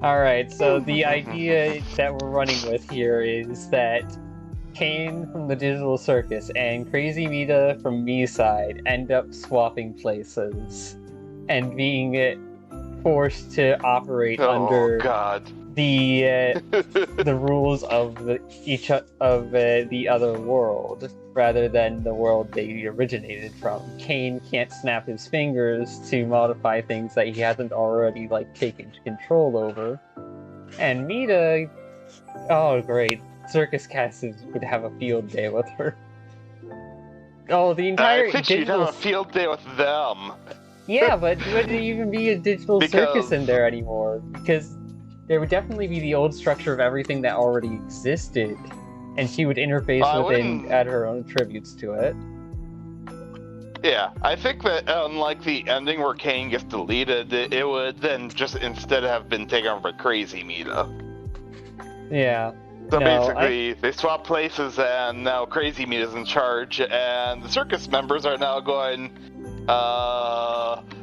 Alright, so the idea that we're running with here is that Kane from the Digital Circus and Crazy Mita from Me Side end up swapping places and being forced to operate Oh under God. the rules of the other world rather than the world they originated from. Kane can't snap his fingers to modify things that he hasn't already taken control over. And Mita, oh great, Circus Castles would have a field day with her. Oh, the entire I think she'd have a field day with them. Yeah, but would it even be a digital circus in there anymore? Because there would definitely be the old structure of everything that already existed, and she would interface with it and add her own tributes to it. Yeah, I think that unlike the ending where Kane gets deleted, it would then just instead have been taken over by Crazy Mita. Yeah. So basically, they swap places, and now Crazy Mita's in charge, and the circus members are now going,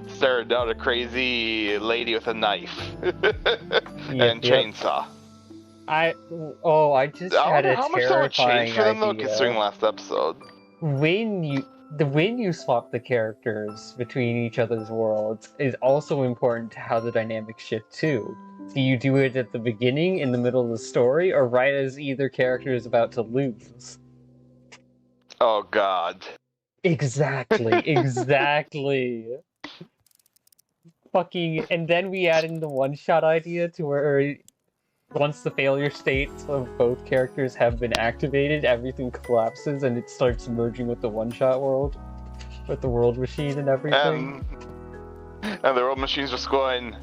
staring down a crazy lady with a knife and chainsaw. I just had a how much that would terrifying change for them though, idea. considering last episode. When you swap the characters between each other's worlds is also important to how the dynamics shift too. Do you do it at the beginning, in the middle of the story, or right as either character is about to lose? Oh God. Exactly. Fucking, and then we add in the one-shot idea to where once the failure states of both characters have been activated, everything collapses and it starts merging with the one-shot world. With the world machine and everything. And the world machine's just going,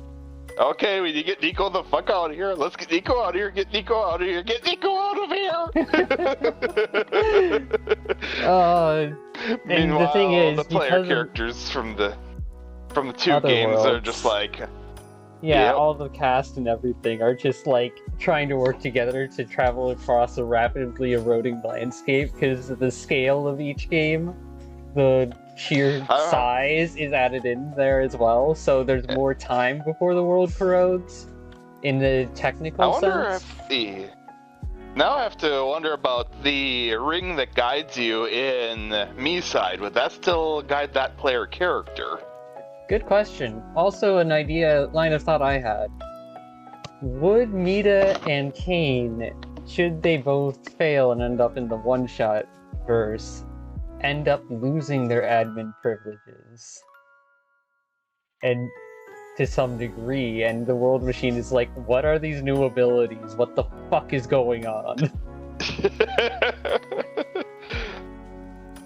okay, we need to get Nico the fuck out of here. Let's get Nico out of here. Get Nico out of here. Get Nico out of here. And the thing is, the player characters from the two games worlds are just like, yeah, all the cast and everything are just trying to work together to travel across a rapidly eroding landscape because of the scale of each game. The sheer size is added in there as well, so there's more time before the world corrodes in the technical sense. Now I have to wonder about the ring that guides you in Me Side. Would that still guide that player character? Good question. Also, line of thought I had. Would Mita and Kane, should they both fail and end up in the one-shot verse, end up losing their admin privileges? And to some degree, and the world machine is like, what are these new abilities? What the fuck is going on?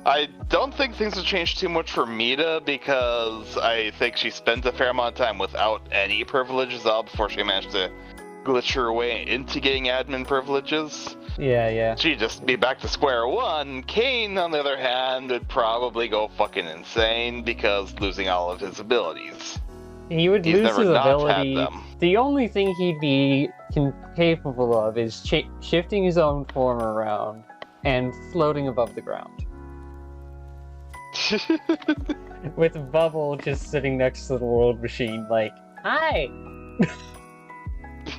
I don't think things have changed too much for Mita because I think she spent a fair amount of time without any privileges all before she managed to glitch her way into getting admin privileges. Yeah. She'd just be back to square one. Kane, on the other hand, would probably go fucking insane because losing all of his abilities. He would lose his ability. The only thing he'd be capable of is shifting his own form around and floating above the ground. With Bubble just sitting next to the world machine like, hi!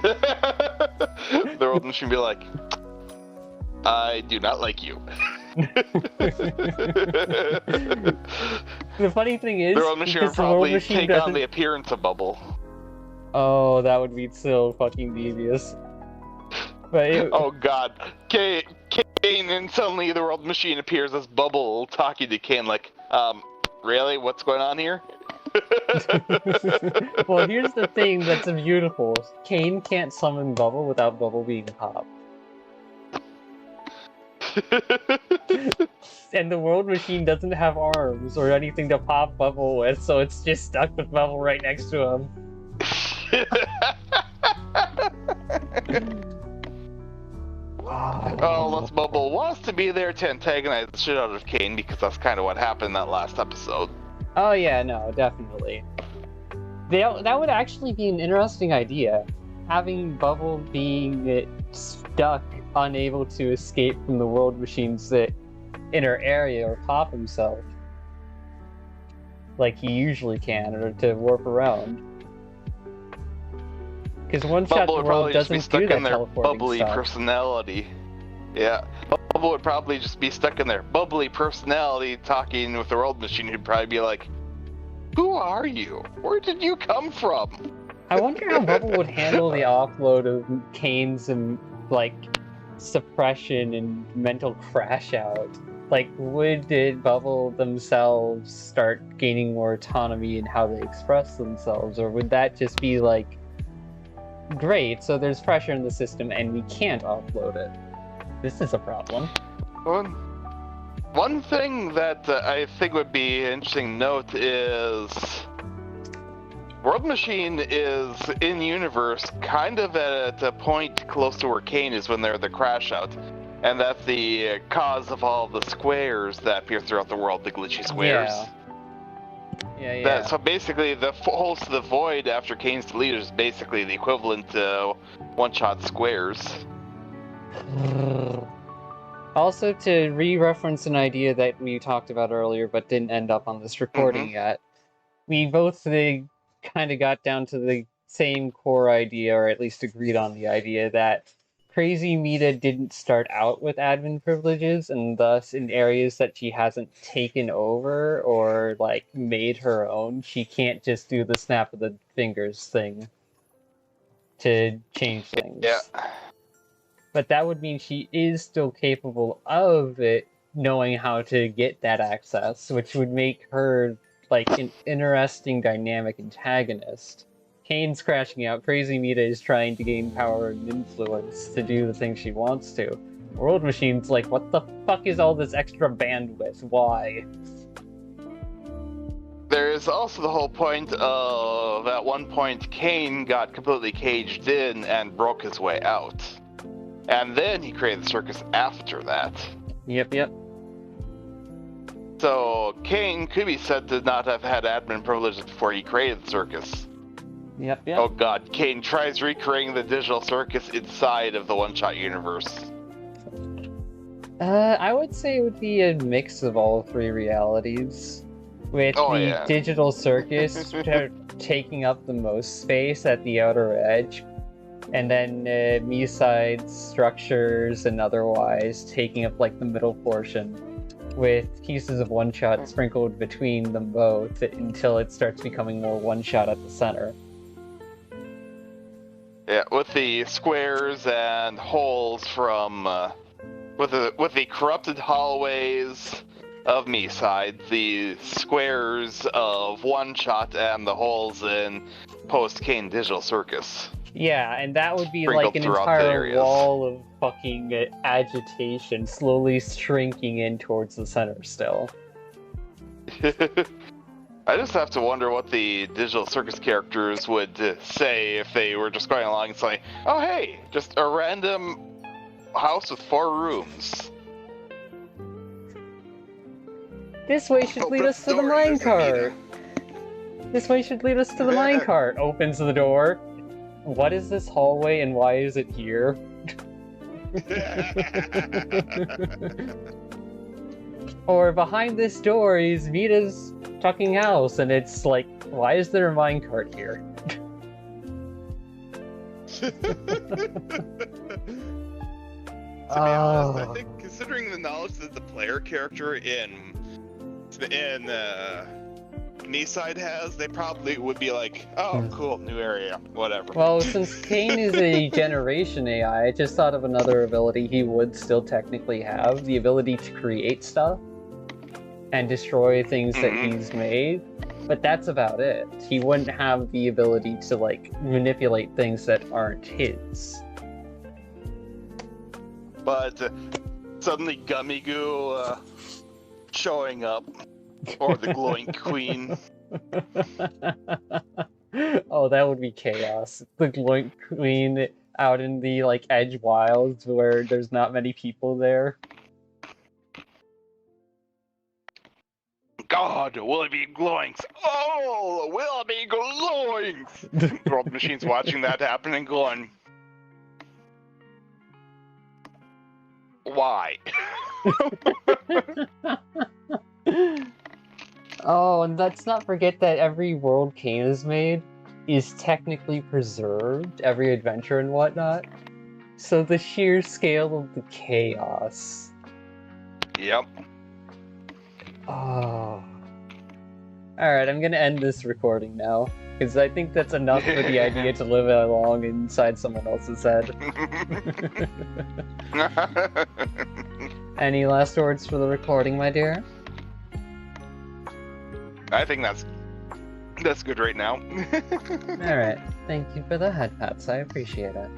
The world machine be like, I do not like you. The funny thing is, the world machine would probably take on the appearance of Bubble. Oh, that would be so fucking devious. But oh god. Kane, and suddenly the world machine appears as Bubble talking to Kane like, really? What's going on here? Well, here's the thing that's beautiful. Kane can't summon Bubble without Bubble being popped. And the world machine doesn't have arms or anything to pop Bubble with, so it's just stuck with Bubble right next to him. Oh, unless Bubble wants to be there to antagonize the shit out of Kane, because that's kind of what happened in that last episode. Oh yeah, no, definitely. That would actually be an interesting idea. Having Bubble being stuck, unable to escape from the world machine's inner area or pop himself. Like he usually can, or to warp around. Because one-shot Bubble would world probably just be doesn't stuck do that in their teleporting bubbly stuff. personality. Yeah, Bubble would probably just be stuck in their bubbly personality talking with the world machine who'd probably be like, "Who are you? Where did you come from?" I wonder how Bubble would handle the offload of Kane's and like suppression and mental crash out. Like, would Bubble themselves start gaining more autonomy in how they express themselves, or would that just be like, great, so there's pressure in the system and we can't offload it? This is a problem. One thing that I think would be an interesting note is World Machine is in universe kind of at a point close to where Kane is when they're the crash out. And that's the cause of all the squares that appear throughout the world, the glitchy squares. Yeah. So basically, the host of the void after Kane's deleted is basically the equivalent to one-shot squares. Also, to re-reference an idea that we talked about earlier but didn't end up on this recording yet, we both kind of got down to the same core idea, or at least agreed on the idea, that Crazy Mita didn't start out with admin privileges, and thus in areas that she hasn't taken over or like made her own, she can't just do the snap of the fingers thing to change things. Yeah. But that would mean she is still capable of it, knowing how to get that access, which would make her like an interesting dynamic antagonist. Kane's crashing out, Crazy Mita is trying to gain power and influence to do the thing she wants to. World Machine's like, what the fuck is all this extra bandwidth? Why? There is also the whole point of, at one point, Kane got completely caged in and broke his way out. And then he created the circus after that. Yep. So, Kane could be said to not have had admin privileges before he created the circus. Yep. Oh god, Kane tries recreating the digital circus inside of the one-shot universe. I would say it would be a mix of all three realities. With the digital circus taking up the most space at the outer edge, and then me-side structures and otherwise taking up like the middle portion, with pieces of one-shot sprinkled between them both until it starts becoming more one-shot at the center. Yeah, with the squares and holes from with the corrupted hallways of me-side, the squares of one-shot, and the holes in post-Kane digital circus. Yeah, and that would be sprinkled like an entire wall of fucking agitation, slowly shrinking in towards the center still. I just have to wonder what the digital circus characters would say if they were just going along and saying, "Oh hey, just a random house with 4 rooms. This way should lead us to the minecart. This way should lead us to the minecart." Opens the door. What is this hallway and why is it here? Or behind this door is Mita's fucking house, and it's like, why is there a minecart here? To be honest, I think considering the knowledge that the player character in Me-side has, they probably would be like, "Oh, cool, new area, whatever." Well, since Kane is a generation AI, I just thought of another ability he would still technically have: the ability to create stuff and destroy things that he's made. But that's about it. He wouldn't have the ability to like manipulate things that aren't his. But suddenly Gummy Goo showing up, or the glowing queen. Oh, that would be chaos. The glowing queen out in the like edge wilds where there's not many people there. God, will it be glowing? Oh, will it be glowing? World Machine's watching that happen and going, why? Oh, and let's not forget that every world Kane has made is technically preserved, every adventure and whatnot. So the sheer scale of the chaos. Yep. Oh. Alright, I'm gonna end this recording now. Because I think that's enough for the idea to live along inside someone else's head. Any last words for the recording, my dear? I think that's good right now. Alright, thank you for the head pats, I appreciate it.